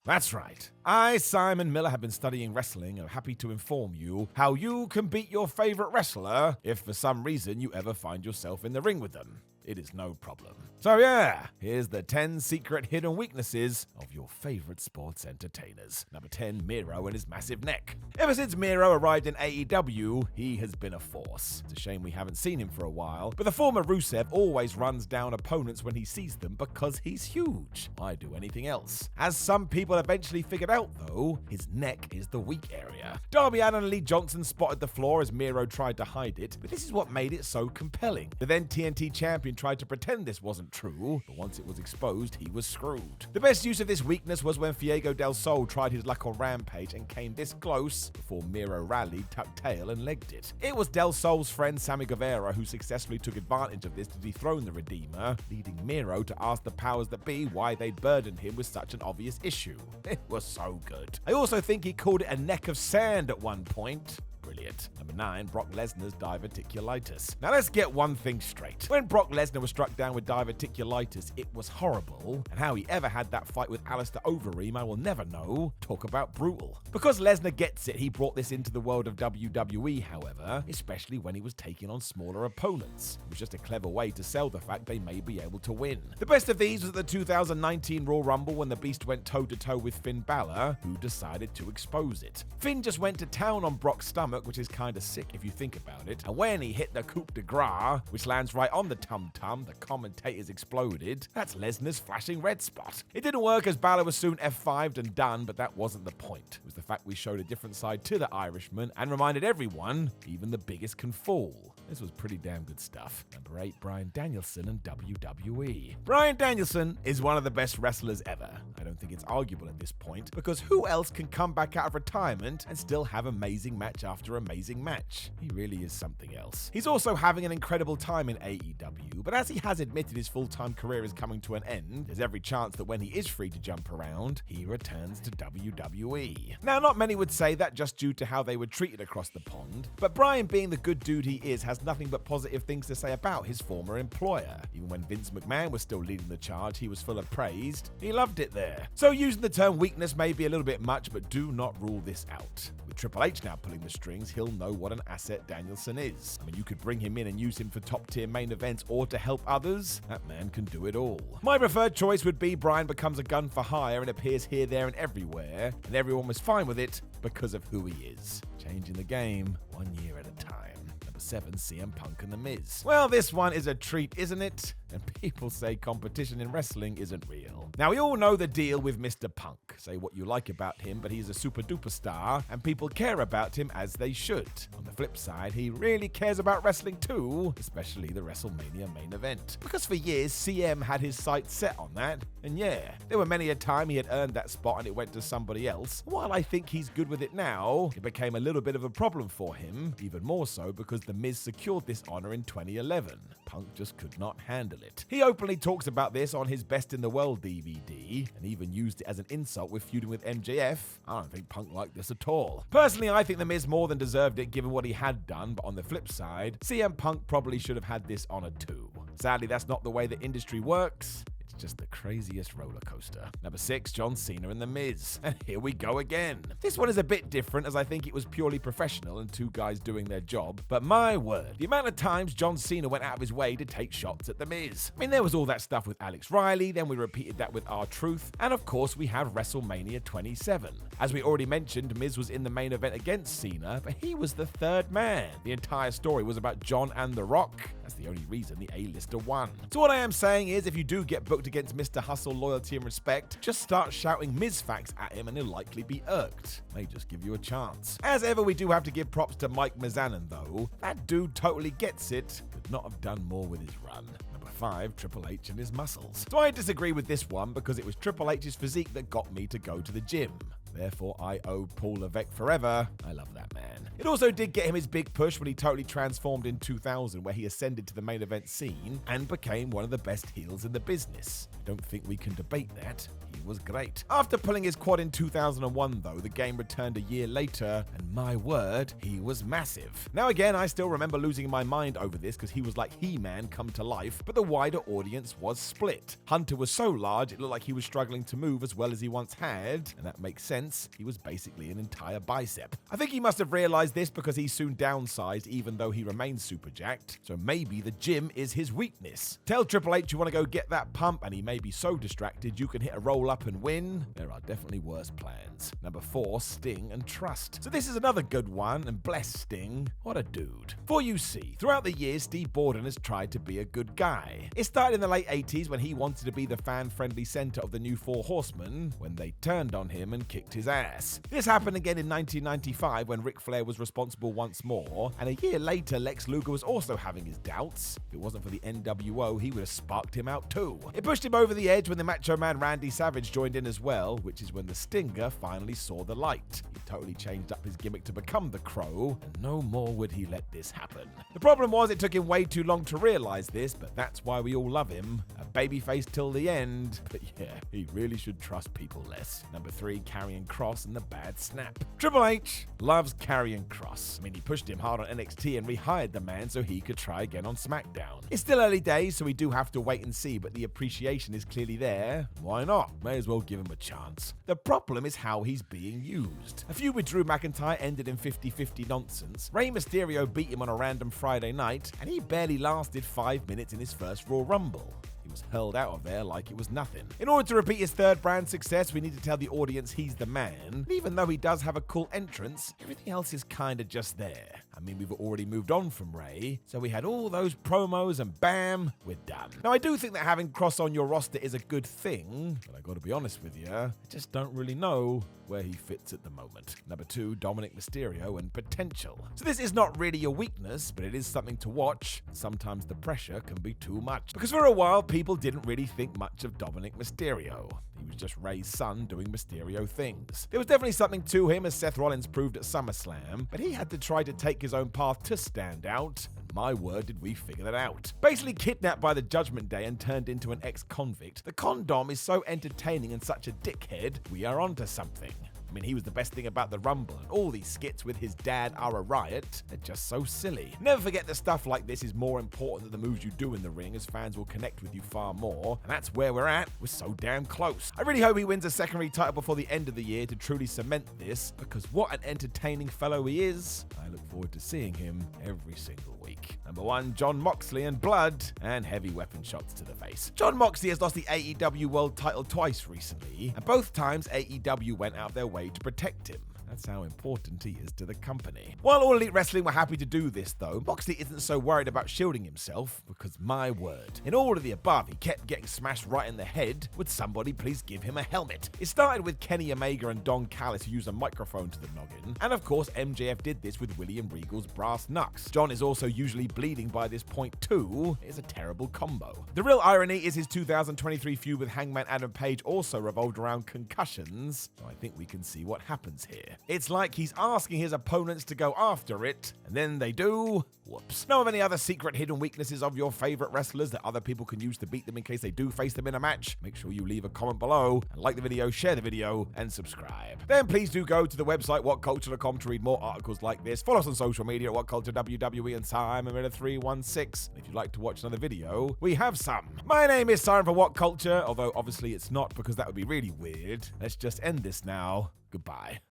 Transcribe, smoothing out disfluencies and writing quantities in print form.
That's right. I, Simon Miller, have been studying wrestling and am happy to inform you how you can beat your favorite wrestler if for some reason you ever find yourself in the ring with them. It is no problem. So yeah, here's the 10 secret hidden weaknesses of your favorite sports entertainers. Number 10, Miro and his massive neck. Ever since Miro arrived in AEW, he has been a force. It's a shame we haven't seen him for a while, but the former Rusev always runs down opponents when he sees them because he's huge. Why do anything else? As some people eventually figured out though, his neck is the weak area. Darby Allin and Lee Johnson spotted the flaw as Miro tried to hide it, but this is what made it so compelling. The then TNT champion tried to pretend this wasn't true, but once it was exposed, he was screwed. The best use of this weakness was when Fuego del Sol tried his luck on Rampage and came this close before Miro rallied, tucked tail, and legged it. It was del Sol's friend Sammy Guevara who successfully took advantage of this to dethrone the Redeemer, leading Miro to ask the powers that be why they'd burdened him with such an obvious issue. It was so good. I also think he called it a neck of sand at one point. Brilliant. Number 9, Brock Lesnar's diverticulitis. Now let's get one thing straight. When Brock Lesnar was struck down with diverticulitis, it was horrible, and how he ever had that fight with Alistair Overeem I will never know. Talk about brutal. Because Lesnar gets it, he brought this into the world of WWE, however, especially when he was taking on smaller opponents. It was just a clever way to sell the fact they may be able to win. The best of these was the 2019 Royal Rumble when the Beast went toe-to-toe with Finn Balor, who decided to expose it. Finn just went to town on Brock's stomach, which is kinda sick if you think about it, and when he hit the coup de grace, which lands right on the tum-tum, the commentators exploded. That's Lesnar's flashing red spot. It didn't work as Balor was soon F5'd and done, but that wasn't the point. It was the fact we showed a different side to the Irishman and reminded everyone, even the biggest can fall. This was pretty damn good stuff. Number 8, Bryan Danielson and WWE. Bryan Danielson is one of the best wrestlers ever. I don't think it's arguable at this point, because who else can come back out of retirement and still have amazing match after amazing match? He really is something else. He's also having an incredible time in AEW, but as he has admitted his full-time career is coming to an end, there's every chance that when he is free to jump around, he returns to WWE. Now, not many would say that just due to how they were treated across the pond, but Bryan, being the good dude he is, has nothing but positive things to say about his former employer. Even when Vince McMahon was still leading the charge, he was full of praise. He loved it there. So using the term weakness may be a little bit much, but do not rule this out. With Triple H now pulling the strings, he'll know what an asset Danielson is. I mean, you could bring him in and use him for top-tier main events or to help others. That man can do it all. My preferred choice would be Bryan becomes a gun for hire and appears here, there, and everywhere, and everyone was fine with it because of who he is. Changing the game 1 year at a time. 7, CM Punk and The Miz. Well, this one is a treat, isn't it? And people say competition in wrestling isn't real. Now, we all know the deal with Mr. Punk. Say what you like about him, but he's a super duper star, and people care about him as they should. On the flip side, he really cares about wrestling too, especially the WrestleMania main event. Because for years, CM had his sights set on that, and yeah, there were many a time he had earned that spot and it went to somebody else. While I think he's good with it now, it became a little bit of a problem for him, even more so because The Miz secured this honor in 2011. Punk just could not handle it. He openly talks about this on his Best in the World DVD, and even used it as an insult with feuding with MJF. I don't think Punk liked this at all. Personally, I think The Miz more than deserved it given what he had done, but on the flip side, CM Punk probably should have had this honor too. Sadly, that's not the way the industry works. Just the craziest roller coaster. Number 6, John Cena and The Miz. And here we go again. This one is a bit different as I think it was purely professional and two guys doing their job, but my word, the amount of times John Cena went out of his way to take shots at The Miz. I mean, there was all that stuff with Alex Riley, then we repeated that with R-Truth, and of course we have WrestleMania 27. As we already mentioned, Miz was in the main event against Cena, but he was the third man. The entire story was about John and The Rock. That's the only reason the A-lister won. So what I am saying is, if you do get booked against Mr. Hustle, loyalty, and respect, just start shouting Miz facts at him and he'll likely be irked. May just give you a chance. As ever, we do have to give props to Mike Mizanin though. That dude totally gets it, could not have done more with his run. Number 5, Triple H and his muscles. So I disagree with this one because it was Triple H's physique that got me to go to the gym. Therefore, I owe Paul Levesque forever. I love that man. It also did get him his big push when he totally transformed in 2000, where he ascended to the main event scene and became one of the best heels in the business. Don't think we can debate that. He was great. After pulling his quad in 2001, though, the game returned a year later, and my word, he was massive. Now again, I still remember losing my mind over this because he was like He-Man come to life, but the wider audience was split. Hunter was so large, it looked like he was struggling to move as well as he once had, and that makes sense. He was basically an entire bicep. I think he must have realized this because he soon downsized, even though he remains super jacked, so maybe the gym is his weakness. Tell Triple H you want to go get that pump, and he may be so distracted you can hit a roll up and win. There are definitely worse plans. Number 4, Sting and Trust. So this is another good one, and bless Sting, what a dude. For you see, throughout the years, Steve Borden has tried to be a good guy. It started in the late 80s when he wanted to be the fan-friendly center of the new Four Horsemen, when they turned on him and kicked his ass. This happened again in 1995 when Ric Flair was responsible once more, and a year later Lex Luger was also having his doubts. If it wasn't for the NWO, he would have sparked him out too. It pushed him over the edge when the Macho Man Randy Savage joined in as well, which is when the Stinger finally saw the light. He totally changed up his gimmick to become the Crow, and no more would he let this happen. The problem was it took him way too long to realize this, but that's why we all love him. A babyface till the end. But yeah, he really should trust people less. Number 3, Karrion Kross and the bad snap. Triple H loves Karrion Kross. I mean, he pushed him hard on NXT and rehired the man so he could try again on SmackDown. It's still early days, so we do have to wait and see, but the appreciation is clearly there. Why not? May as well give him a chance. The problem is how he's being used. A feud with Drew McIntyre ended in 50-50 nonsense. Rey Mysterio beat him on a random Friday night, and he barely lasted 5 minutes in his first Royal Rumble. He was hurled out of there like it was nothing. In order to repeat his third brand success, we need to tell the audience he's the man. And even though he does have a cool entrance, everything else is kinda just there. I mean, we've already moved on from Ray, so we had all those promos and bam, we're done. Now, I do think that having Cross on your roster is a good thing, but I gotta be honest with you, I just don't really know where he fits at the moment. Number 2, Dominic Mysterio and potential. So this is not really a weakness, but it is something to watch. Sometimes the pressure can be too much. Because for a while, people didn't really think much of Dominic Mysterio. He was just Ray's son doing Mysterio things. There was definitely something to him, as Seth Rollins proved at SummerSlam, but he had to try to take his own path to stand out. And my word, did we figure that out. Basically kidnapped by the Judgment Day and turned into an ex-convict, the condom is so entertaining and such a dickhead, we are onto something. I mean, he was the best thing about the Rumble, and all these skits with his dad are a riot. They're just so silly. Never forget that stuff like this is more important than the moves you do in the ring, as fans will connect with you far more, and that's where we're at. We're so damn close. I really hope he wins a secondary title before the end of the year to truly cement this, because what an entertaining fellow he is. I look forward to seeing him every single week. Number 1, Jon Moxley and blood and heavy weapon shots to the face. Jon Moxley has lost the AEW World title twice recently, and both times AEW went out their way to protect him. That's how important he is to the company. While All Elite Wrestling were happy to do this, though, Moxley isn't so worried about shielding himself, because my word, in all of the above, he kept getting smashed right in the head. Would somebody please give him a helmet? It started with Kenny Omega and Don Callis, who used a microphone to the noggin, and of course MJF did this with William Regal's brass knucks. John is also usually bleeding by this point too. It's a terrible combo. The real irony is his 2023 feud with Hangman Adam Page also revolved around concussions, so I think we can see what happens here. It's like he's asking his opponents to go after it, and then they do. Whoops. Know of any other secret hidden weaknesses of your favorite wrestlers that other people can use to beat them in case they do face them in a match? Make sure you leave a comment below, and like the video, share the video, and subscribe. Then please do go to the website whatculture.com to read more articles like this. Follow us on social media at WhatCulture WWE and Simon Miller 316. If you'd like to watch another video, we have some. My name is Simon for What Culture, although obviously it's not, because that would be really weird. Let's just end this now. Goodbye.